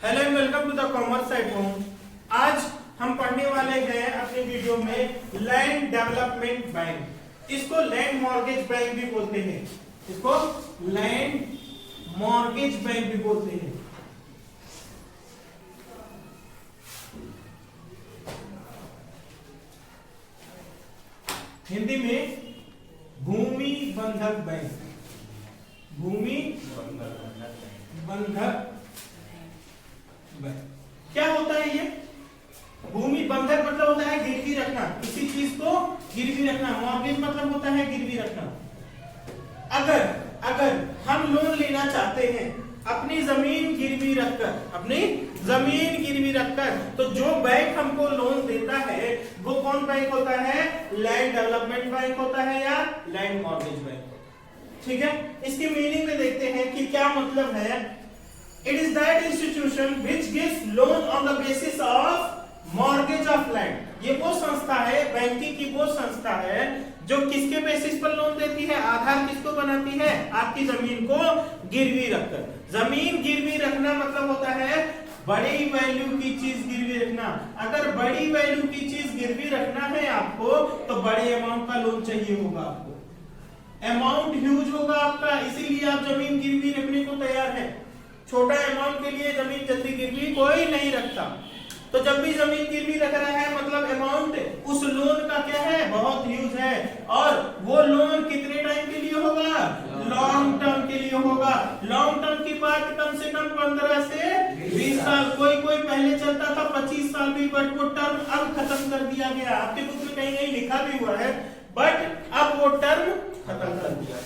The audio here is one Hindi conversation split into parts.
Hello and welcome to the commerce at home. आज हम पढ़ने वाले हैं अपने वीडियो में लैंड डेवलपमेंट बैंक। इसको लैंड मॉर्गेज बैंक भी बोलते हैं। इसको लैंड मॉर्गेज बैंक भी बोलते हैं। हिंदी में भूमि बंधक बैंक। भूमि बंधक क्या होता है ये? भूमि बंधक मतलब होता है गिरवी रखना, किसी चीज को गिरवी रखना। मॉर्गेज मतलब होता है गिरवी रखना। अगर हम लोन लेना चाहते हैं अपनी जमीन गिरवी रखकर, तो जो बैंक हमको लोन देता है वो कौन बैंक होता है? लैंड डेवलपमेंट बैंक होता है या लैंड मॉर्गेज बैंक। ठीक है, इसकी मीनिंग में देखते हैं कि क्या मतलब है। It is that institution which gives loan on the basis of mortgage of land। ये वो संस्था है, बैंकिंग की वो संस्था है जो किसके बेसिस पर लोन देती है? आधार किसको बनाती है? आपकी जमीन को गिरवी रखकर। जमीन गिरवी रखना मतलब होता है बड़ी वैल्यू की चीज गिरवी रखना। अगर बड़ी वैल्यू की चीज गिरवी रखना है आपको, तो बड़े अमाउंट का लोन चाहिए होगा आपको। अमाउंट ह्यूज होगा आपका, इसीलिए आप जमीन गिरवी रखने को तैयार है। छोटा अमाउंट के लिए जमीन जल्दी गिरवी कोई नहीं रखता। तो जब भी जमीन गिरवी रख रहा है मतलब अमाउंट उस लोन का क्या है? बहुत ह्यूज है। और वो लोन कितने टाइम के लिए होगा? लॉन्ग टर्म के लिए होगा। लॉन्ग टर्म की बात कम से कम 15 से 20 साल। कोई पहले चलता था 25 साल भी, बट वो टर्म अब खत्म कर दिया गया। आपके बुक में कहीं कहीं लिखा भी हुआ है, बट अब वो टर्म खत्म कर दिया।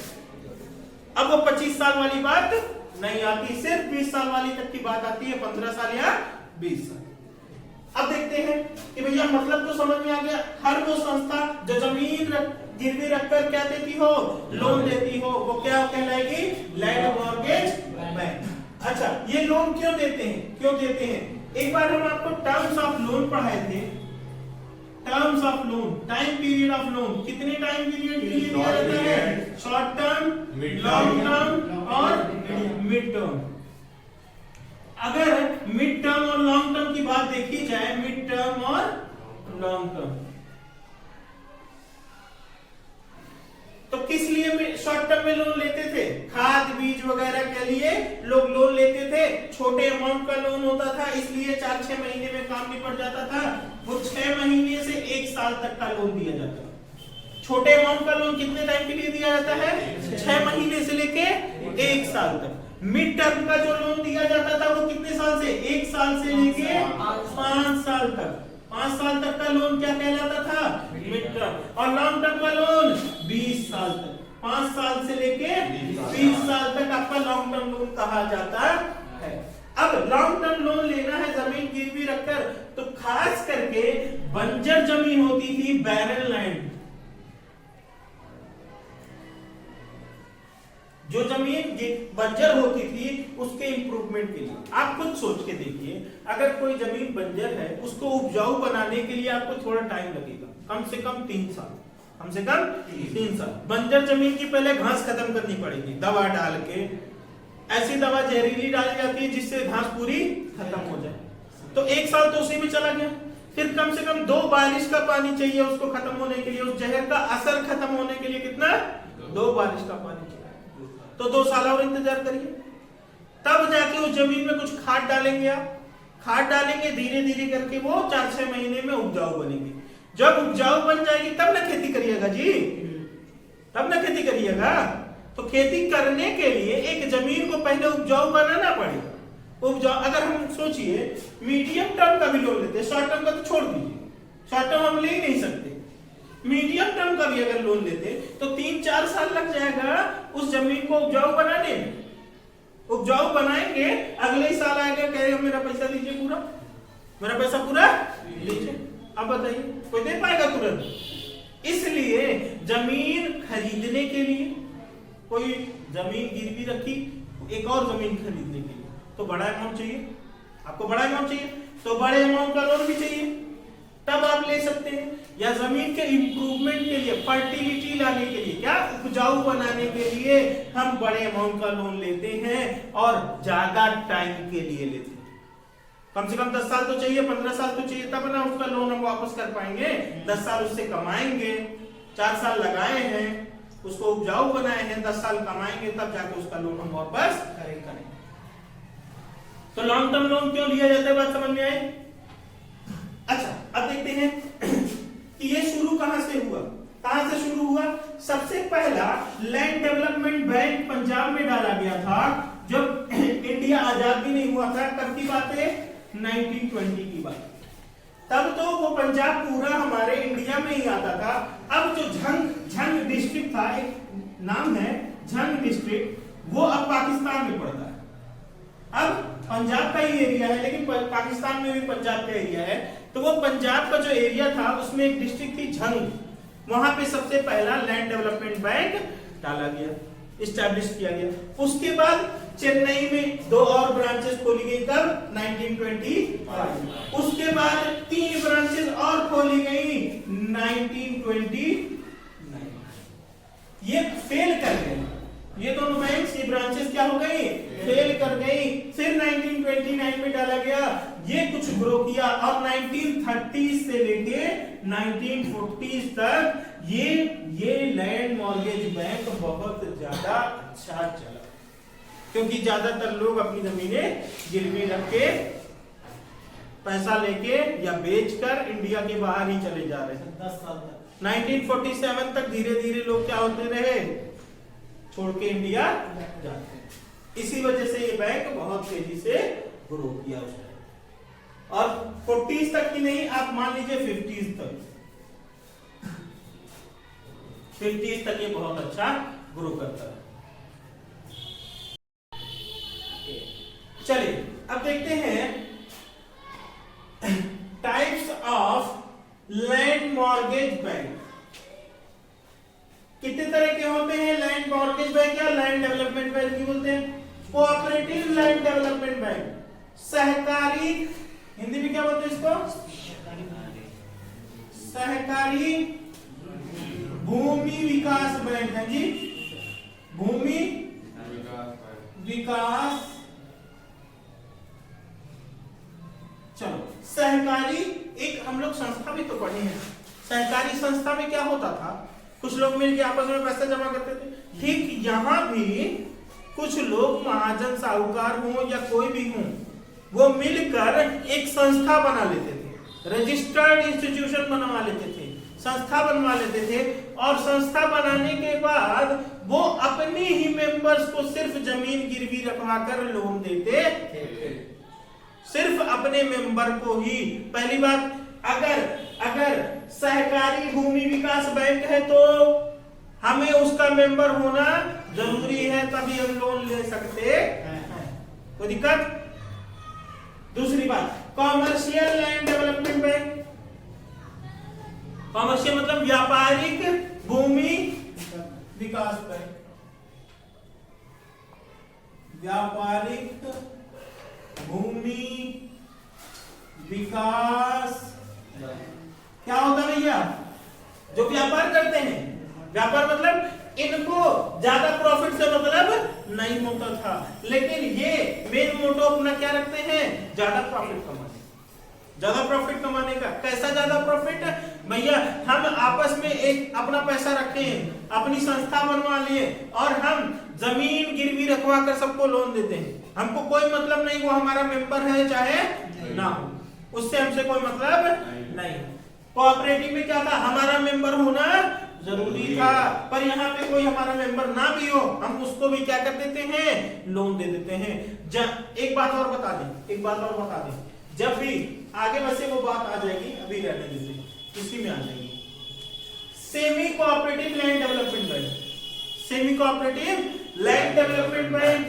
अब वो 25 साल वाली बात नहीं आती, सिर्फ 20 साल वाली तक की बात आती है, 15 साल या 20 साल। अब देखते हैं कि भैया मतलब तो समझ में आ गया। हर वो संस्था जो जमीन गिरवी रखकर क्या देती हो? लोन देती हो, वो क्या कहलाएगी? Land mortgage bank. अच्छा, ये लोन क्यों देते हैं? एक बार हम आपको टर्म्स ऑफ लोन पढ़ाए थे। Terms of loan, time period of loan, कितने टाइम पीरियड के लिए दिया जाता है? शॉर्ट टर्म, लॉन्ग टर्म और मिड टर्म। अगर मिड टर्म और लॉन्ग टर्म की बात देखी जाए, मिड टर्म और लॉन्ग टर्म, तो किस लिए शॉर्ट टर्म में लोन लेते थे? खाद बीज वगैरह के लिए लोग लोन लेते थे। छोटे अमाउंट का लोन होता था, इसलिए 4-6 महीने में काम निपट जाता था। वो 6 महीने से 1 साल तक का लोन दिया जाता है। छोटे अमाउंट का लोन कितने टाइम के लिए दिया जाता है? 6 महीने से लेके 1 साल तक। मिड टर्म का जो लोन दिया जाता था वो कितने साल से? 1 साल से लेके 5 साल तक। 5 साल तक का लोन क्या कहलाता था? Mid term. और लॉन्ग टर्म का लोन 20 साल तक। 5 साल से लेके 20 साल तक आपका लॉन्ग टर्म लोन कहा जाता है। अब लॉन्ग टर्म लोन लेना है जमीन गिरवी रखकर, तो खास करके बंजर जमीन होती थी, बैरन लैंड। जो जमीन बंजर होती थी उसके इंप्रूवमेंट के लिए। आप खुद सोच के देखिए, अगर कोई जमीन बंजर है उसको उपजाऊ बनाने के लिए आपको थोड़ा टाइम लगेगा, कम से कम 3 साल। कम से कम 3 साल। बंजर जमीन की पहले घास खत्म करनी पड़ेगी, दवा डाल के। ऐसी दवा जहरीली डाली जाती है जिससे घास पूरी खत्म हो जाए, तो 1 साल तो उसी में चला गया। फिर कम से कम 2 बारिश का पानी चाहिए उसको खत्म होने के लिए, उस जहर का असर खत्म होने के लिए। कितना? 2 बारिश का पानी चाहिए। तो 2 साल और इंतजार करिए, तब जाके उस जमीन में कुछ खाद डालेंगे। आप खाद डालेंगे, धीरे धीरे करके वो 4-6 महीने में उपजाऊ बनेगी। जब उपजाऊ बन जाएगी तब ना खेती करिएगा जी, तब ना खेती करिएगा। तो खेती करने के लिए एक जमीन को पहले उपजाऊ बनाना पड़ेगा। उपजाऊ, अगर हम सोचिए मीडियम टर्म का भी लोन लेते हैं, शॉर्ट टर्म का तो छोड़ दीजिए, शॉर्ट टर्म हम ले ही नहीं सकते। मीडियम टर्म का भी अगर लोन लेते तो 3-4 साल लग जाएगा उस जमीन को उपजाऊ बनाने में। उपजाऊ बनाएंगे, अगले ही साल आएगा कहेगा मेरा पैसा दीजिए पूरा, मेरा पैसा पूरा लीजिए। अब बताइए कोई दे पाएगा तुरंत? इसलिए जमीन खरीदने के लिए, कोई जमीन गिरवी रखी एक और जमीन खरीदने के लिए, तो बड़ा अमाउंट चाहिए आपको, बड़ा अमाउंट चाहिए, तो बड़े अमाउंट का लोन भी चाहिए, तब आप ले सकते हैं। या जमीन के इंप्रूवमेंट के लिए, फर्टिलिटी लाने के लिए, क्या उपजाऊ बनाने के लिए हम बड़े अमाउंट का लोन लेते हैं और ज्यादा टाइम के लिए लेते हैं। कम से कम 10 साल तो चाहिए, 15 साल तो चाहिए, तब ना उसका लोन हम वापस कर पाएंगे। 10 साल उससे कमाएंगे, 4 साल लगाए हैं, उसको उपजाऊ बनाए हैं, 10 साल कमाएंगे, तब जाके उसका लोन हम वापस करेंगे। तो लॉन्ग टर्म लोन क्यों लिया जाता है, बात समझ में आई? अच्छा, अब देखते हैं कि ये शुरू कहां से हुआ। कहां से शुरू हुआ? सबसे पहला लैंड डेवलपमेंट बैंक पंजाब में डाला गया था जब इंडिया आजाद भी नहीं हुआ था। कब की बात है? 1920 की बात। तब तो वो पंजाब पूरा हमारे इंडिया में ही आता था। अब जो झंग डिस्ट्रिक्ट था, एक नाम है झंग डिस्ट्रिक्ट, वो अब पाकिस्तान में पड़ता है। अब पंजाब का ही एरिया है, लेकिन पाकिस्तान में भी पंजाब का एरिया है। तो वो पंजाब का जो एरिया था उसमें एक डिस्ट्रिक्ट थी झंग, वहां पे सबसे पहला लैंड डेवलपमेंट बैंक डाला गया, इस्टेब्लिश किया गया। उसके बाद चेन्नई में 2 और ब्रांचेस खोली गई, कब? 1925। उसके बाद 3 ब्रांचेस और खोली गई 1929। ये फेल कर गए, ये दोनों बैंक्स, ये ब्रांचेस क्या हो गई? फेल कर गई। फिर 1929 में डाला गया, ये कुछ ग्रो किया, और 1930 से लेके 1940 तक ये लैंड मॉर्गेज बैंक बहुत ज्यादा अच्छा चला, क्योंकि ज्यादातर लोग अपनी जमीनें गिरवी रख के पैसा लेके या बेचकर इंडिया के बाहर ही चले जा रहे हैं। 10 साल तक, 1947 तक धीरे धीरे लोग क्या होते रहे, छोड़ के इंडिया जाते। इसी वजह से ये बैंक बहुत तेजी से ग्रो किया उस टाइम, और 40s तक की नहीं, आप मान लीजिए 50s तक, 50s तक ये बहुत अच्छा ग्रो करता है। चलिए अब देखते हैं types of land mortgage bank. कितने तरह के होते हैं लैंड मॉर्गेज बैंक या लैंड डेवलपमेंट बैंक भी बोलते हैं। कोऑपरेटिव लैंड डेवलपमेंट बैंक, सहकारी, हिंदी में क्या बोलते हैं इसको? सहकारी भूमि विकास बैंक है जी, भूमि विकास। चलो, सहकारी एक हम लोग संस्था भी तो पढ़े हैं। सहकारी संस्था में क्या होता था? कुछ लोग मिलकर आपस में पैसा जमा करते थे। ठीक यहां भी कुछ लोग, महाजन साहूकार हो या कोई भी हो, वो मिलकर एक संस्था बना लेते थे, रजिस्टर्ड इंस्टीट्यूशन बनवा लेते थे, संस्था बनवा लेते थे। और संस्था बनाने के बाद वो अपने ही मेंबर्स को सिर्फ जमीन गिरवी रखवा कर लोन देते थे, सिर्फ अपने मेंबर को ही। पहली बात, अगर सहकारी भूमि विकास बैंक है तो हमें उसका मेंबर होना जरूरी है, तभी हम लोन ले सकते हैं, कोई दिक्कत? दूसरी बात, commercial land development bank, commercial मतलब व्यापारिक भूमि विकास बैंक, व्यापारिक भूमि विकास क्या होता है भैया? जो व्यापार करते हैं, व्यापार मतलब इनको ज्यादा प्रॉफिट से मतलब नहीं होता था, लेकिन ये मेन मोटो अपना क्या रखते हैं? ज्यादा प्रॉफिट कमाने, ज्यादा प्रॉफिट कमाने का। कैसा ज्यादा प्रॉफिट? भैया हम आपस में एक अपना पैसा रखे, अपनी संस्था बनवा लिए, और हम जमीन गिरवी रखवा कर सबको लोन देते हैं। हमको कोई मतलब नहीं वो हमारा मेंबर है चाहे ना हो, उससे हमसे कोई मतलब नहीं। कोऑपरेटिव में क्या था? हमारा मेंबर होना जरूरी था, पर यहाँ पे कोई हमारा मेंबर ना भी हो, हम उसको भी क्या कर देते हैं? लोन दे देते हैं। एक बात और बता दें, जब भी आगे वैसे वो बात आ जाएगी, अभी रहने दीजिए, इसी में आ जाएगी। Semi cooperative land development bank, semi cooperative land development bank,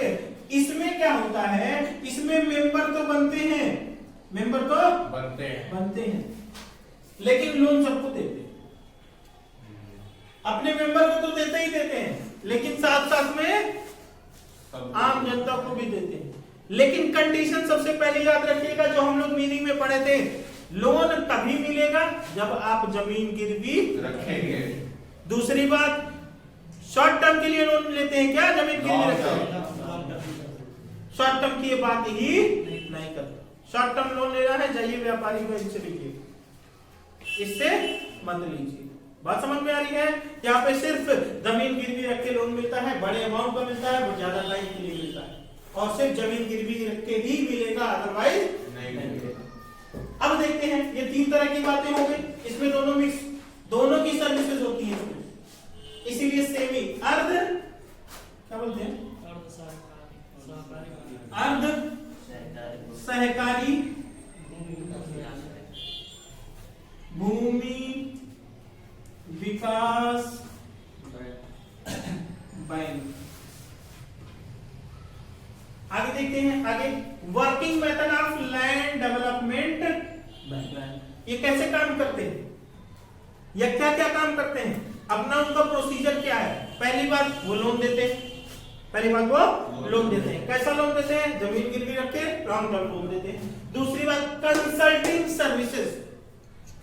इसमें क्या होता है? इसमें मेंबर तो बनते हैं, लेकिन लोन सबको देते हैं। अपने मेंबर को तो देते ही देते हैं, लेकिन साथ साथ में आम जनता को भी देते हैं। लेकिन कंडीशन सबसे पहले याद रखिएगा, जो हम लोग मीनिंग में पढ़े थे, लोन तभी मिलेगा जब आप जमीन गिरवी रखेंगे। दूसरी बात, शॉर्ट टर्म के लिए लोन लेते हैं क्या? जमीन गिरवी रखेंगे, शॉर्ट टर्म की ये बात ही नहीं करते। शॉर्ट टर्म लोन लेना है, जाइए व्यापारी बैंक से लीजिए, इससे मत लीजिए। बात समझ में आ रही है? यहाँ पे सिर्फ जमीन गिरवी रख के लोन मिलता है, बड़े अमाउंट का मिलता है, वो ज्यादा टाइम के लिए मिलता है, और सिर्फ जमीन गिरवी रख के ही मिलेगा, अदरवाइज नहीं मिलेगा। अब देखते हैं, ये 3 तरह की बातें हो गई, इसमें दोनों मिक्स, दोनों की सर्विसेज होती है, इसीलिए सेमी अर्ध क्या बोलते हैं, अर्ध सहकारी भूमि विकास बैंक। आगे देखते हैं, आगे working method of land development bank. ये कैसे काम करते हैं, या क्या क्या काम करते हैं, अपना उनका प्रोसीजर क्या है। पहली बात वो लोन देते हैं, पहली बात वो लोन देते हैं। कैसा लोन देते हैं, जमीन गिरवी रख के लॉन्ग टर्म लोन देते हैं। दूसरी बात कंसल्टिंग सर्विसेज,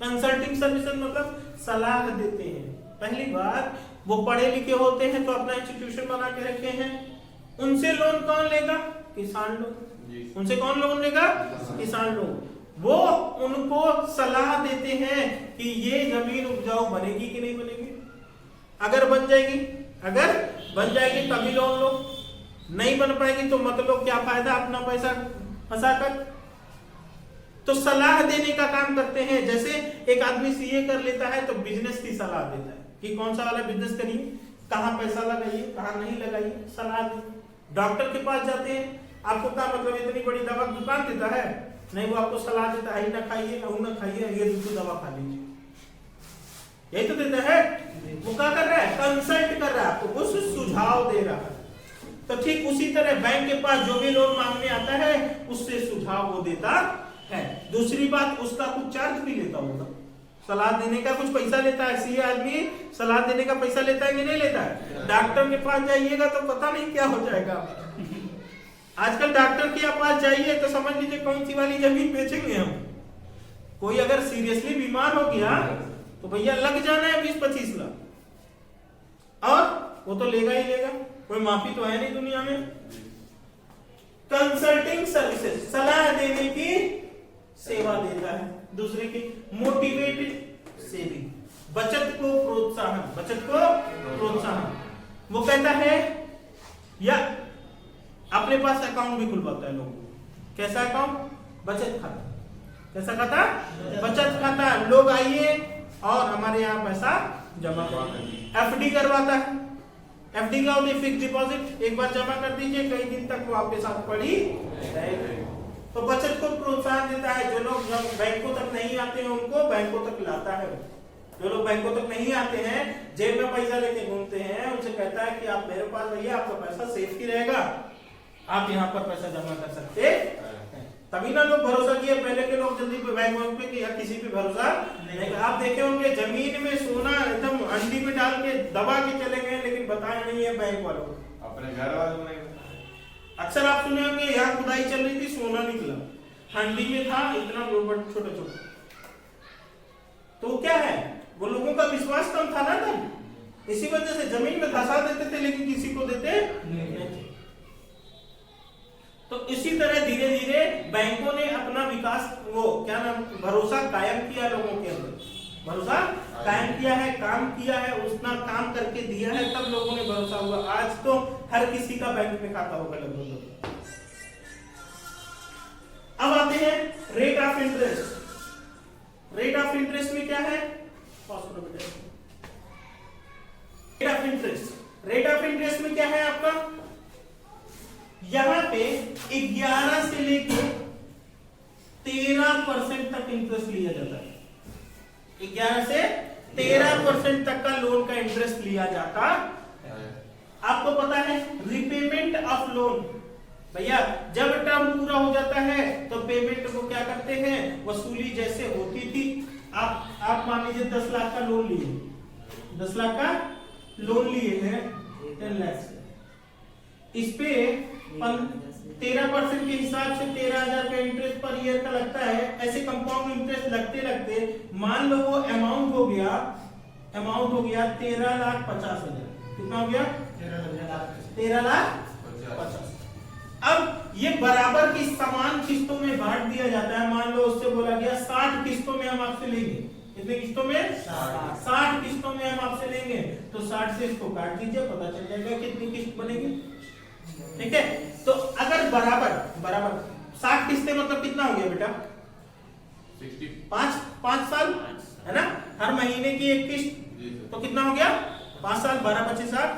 कंसल्टिंग सर्विसेज मतलब सलाह देते हैं। पहली बात वो पढ़े लिखे होते हैं तो अपना इंस्टीट्यूशन बना के रखे हैं, उनसे लोन कौन लेगा, किसान लोग। उनसे कौन लोन लेगा, किसान लोग। वो उनको सलाह देते हैं कि ये जमीन उपजाऊ बनेगी कि नहीं बनेगी, अगर बन जाएगी, अगर बन जाएगी तभी लोन लो, नहीं बन पाएगी तो मत लो, क्या फायदा अपना पैसा फंसा कर। तो सलाह देने का काम करते हैं। जैसे एक आदमी सीए कर लेता है तो बिजनेस की सलाह देता है कि कौन सा वाला बिजनेस करिए, कहां पैसा लगाइए, कहां नहीं लगाइए, सलाह दे। डॉक्टर के पास जाते हैं, आपको क्या मतलब इतनी बड़ी दवा दुकान देता है, नहीं, वो आपको सलाह देता है, ना खाइए, ना खाइए, ये दूसरी दवा खा लीजिए, यही तो देता है। वो क्या कर रहा है, कंसल्ट कर रहा है, आपको कुछ सुझाव दे रहा है। तो ठीक उसी तरह बैंक के पास जो भी लोन मांगने आता है उससे सुझाव वो देता है। दूसरी बात, उसका कुछ चार्ज भी लेता होगा, सलाह देने का कुछ पैसा लेता है। सीए आदमी सलाह देने का पैसा लेता है कि नहीं लेता है। डॉक्टर के पास जाइएगा तो पता नहीं क्या हो जाएगा। आजकल डॉक्टर के पास जाइए तो समझ लीजिए कौन सी वाली जमीन बेचेंगे हम। कोई अगर सीरियसली बीमार हो गया तो भैया लग जाना है 20-25 लाख, और वो तो लेगा ही लेगा, कोई माफी तो है नहीं दुनिया में। कंसल्टिंग सर्विसेज, सलाह देने की सेवा देता है। दूसरे की मोटिवेटेड सेविंग, बचत को प्रोत्साहन, बचत को प्रोत्साहन। वो कहता है, या अपने पास अकाउंट भी खुलवाता है लोगों को। कैसा अकाउंट, बचत खाता। कैसा खाता, बचत खाता। लोग आइए और हमारे यहाँ पैसा जमा करवाइए। एफडी करवाता है। एफडी का होती है फिक्स डिपॉजिट, एक बार जमा कर दीजिए, कई दिन तक वो आपके साथ पड़ी रहेगी। तो बचत को प्रोत्साहन देता है। जो लोग बैंकों तक नहीं आते हैं उनको बैंकों तक लाता है। जो लोग बैंकों तक नहीं आते हैं, जेब में पैसा लेके घूमते हैं, उनसे कहता है कि आप मेरे पास आइए, आपका पैसा सेफ ही रहेगा, आप यहाँ पर पैसा जमा कर सकते हैं। तभी ना लोग भरोसा किए। पहले के लोग जल्दी बैंक पे कि किसी पे भरोसा नहीं। आप देखे होंगे जमीन में सोना एकदम अंडी में डाल के दबा के चले गए, लेकिन बताया नहीं है बैंक वालों को, अपने घर वालों ने। अक्सर आप सुने होंगे यहाँ खुदाई चल रही थी, सोना निकला, हंडी में था इतना छोटा छोटा। तो क्या है, वो लोगों का विश्वास कम था ना तब, इसी वजह से जमीन में धसा देते थे लेकिन किसी को देते नहीं थे। तो इसी तरह धीरे धीरे बैंकों ने अपना विकास, वो क्या नाम, भरोसा कायम किया लोगों के अंदर, भरोसा कायम किया है, काम किया है, उतना काम करके दिया है, तब लोगों ने भरोसा हुआ। आज तो हर किसी का बैंक में खाता होगा लगभग। अब आते हैं rate of interest. Rate of interest में क्या है, rate of interest, rate of interest में क्या है आपका, यहां पे 11 से लेके 13% तक इंटरेस्ट लिया जाता है। 11 से 13% तक का लोन का इंटरेस्ट लिया जाता है। आपको पता है रिपेमेंट ऑफ लोन, भैया जब टर्म पूरा हो जाता है तो पेमेंट को क्या करते हैं, वसूली जैसे होती थी। आप मान लीजिए 10 लाख का लोन लिए, 10 लाख का लोन लिए हैं 10 लाख से, इस पे 13% के हिसाब से 13,000 का इंटरेस्ट पर ईयर का लगता है। ऐसे कंपाउंड इंटरेस्ट लगते लगते मान लो वो अमाउंट हो गया 13,50,000। कितना हो गया, 13,50,000। अब ये बराबर की समान किस्तों में बांट दिया जाता कितने किस्तों में? 60 किस्तों में हम आपसे लेंगे, तो 60 से इसको काट दीजिए, पता चल जाएगा कितनी किस्त बनेगी। ठीक है, तो अगर बराबर 60 किस्तें मतलब कितना हो गया बेटा? 5 साल है ना, हर महीने की एक किस्त, तो कितना हो गया? 5 साल, 12 25 60।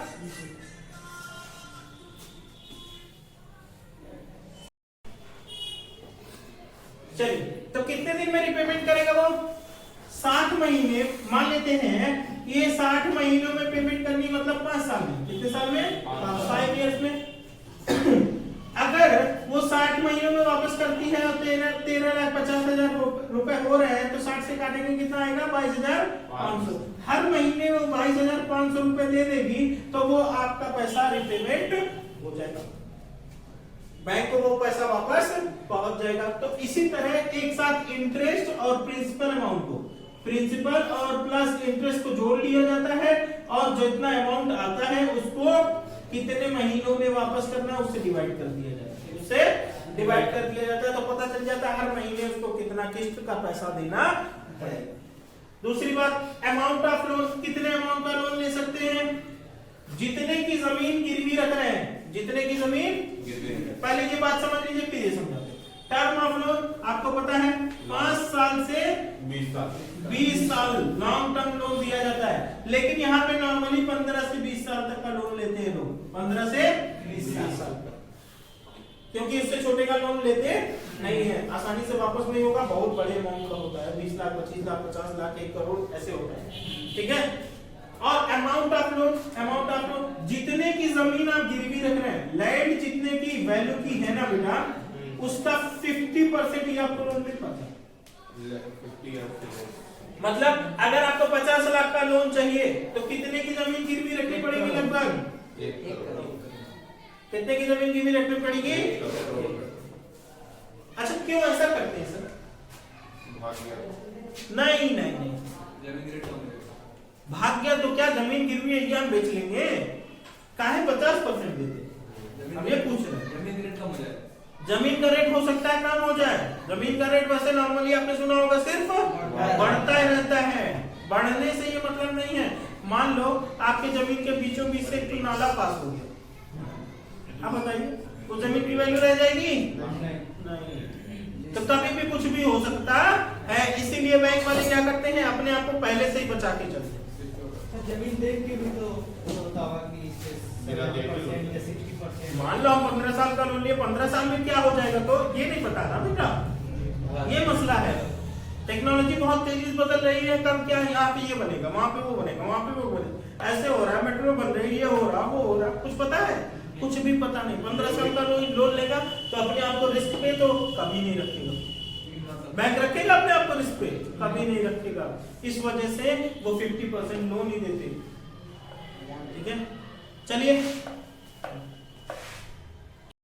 चलिए, तो कितने दिन में रिपेमेंट करेगा वो? 60 महीने मान लेते हैं, ये 60 महीनों में पेमेंट करनी, मतलब 5 साल में। कितने साल में? 5 इयर्स में। अगर वो 60 महीनों में वापस करती है और 13,50,000 रुपए हो रहे हैं, तो 60 से काटेंगे, कितना आएगा? 22,500। हर महीने वो 22,500 रुपए दे देगी, तो वो आपका पैसा रिपेमेंट हो जाएगा, बैंक को वो पैसा वापस पहुंच जाएगा। तो इसी तरह एक साथ इंटरेस्ट और प्रिंसिपल अमाउंट को, प्रिंसिपल और प्लस इंटरेस्ट को जोड़ लिया जाता है, और जितना अमाउंट आता है उसको कितने महीनों में वापस करना है उससे डिवाइड कर दिया जाता है, उससे डिवाइड कर दिया जाता है, तो पता चल जाता है हर महीने उसको कितना किस्त का पैसा देना पड़ेगा। दूसरी बात, अमाउंट ऑफ लोन, कितने अमाउंट का लोन ले सकते हैं? जितने की जमीन गिरवी रख रहे हैं, जितने की जमीन, पहले ये बात समझ लीजिए फिर ये समझाते हैं। टर्म ऑफ लोन आपको पता है 5 साल से 20 साल लॉन्ग टर्म लोन दिया जाता है, लेकिन यहाँ पे नॉर्मली 15 से 20 साल तक का लोन लेते हैं लोग, 15 से 20 साल का, क्योंकि इससे छोटे का लोन लेते नहीं है, आसानी से वापस नहीं होगा, बहुत बड़े अमाउंट का होता है, 20 लाख 25 लाख 50 लाख 1 करोड़ ऐसे होता है। ठीक है, और अमाउंट ऑफ लोन, जितने की जमीन आप गिरवी रख रहे हैं, लैंड जितने की वैल्यू की है ना बेटा, उसका 50% ही आपको लोन मिल पाता है। मतलब अगर आपको 50 लाख का लोन चाहिए, तो कितने की जमीन गिरवी रखनी पड़ेगी? लगभग कितने की जमीन गिरवी रखनी पड़ेगी? अच्छा, क्यों ऐसा करते हैं सर? नहीं, भाग्य तो क्या, जमीन गिरवी है, हम बेच लेंगे, काहे 50% देते? हम ये पूछ रहे हैं। जमीन का रेट कम हो जाए, जमीन का रेट हो सकता है कम हो जाए, जमीन का रेट वैसे नॉर्मली आपने सुना होगा सिर्फ बढ़ता ही रहता है, बढ़ने से ये मतलब नहीं है। मान लो आपके जमीन के बीचों बीच से एक नाला पास हो गया, आप बताइए तो जमीन की वैल्यू रह जाएगी? नहीं, तो कभी भी कुछ भी हो सकता है, इसीलिए बैंक वाले क्या करते हैं, अपने आप को पहले से ही बचा के चलते हैं। जमीन देख के भी तो दावा की मान लो हम 15 साल का लोन लिए, 15 साल में क्या हो जाएगा तो ये नहीं पता ना बेटा, ये मसला है। टेक्नोलॉजी बहुत तेजी से बदल रही है, कब क्या यहाँ पे ये बनेगा, वहां पे वो बनेगा, वहां पे वो बनेगा, ऐसे हो रहा है, मेट्रो बन रही है, ये हो रहा, वो हो रहा, कुछ पता है? कुछ भी पता नहीं। 15 साल का लोन लेगा तो अपने आप को रिस्क पे तो कभी नहीं रखेगा, बैंक रखेगा अपने आप को रिस्क पे? कभी नहीं रखेगा। इस वजह से वो 50% लोन ही देते। ठीक है, चलिए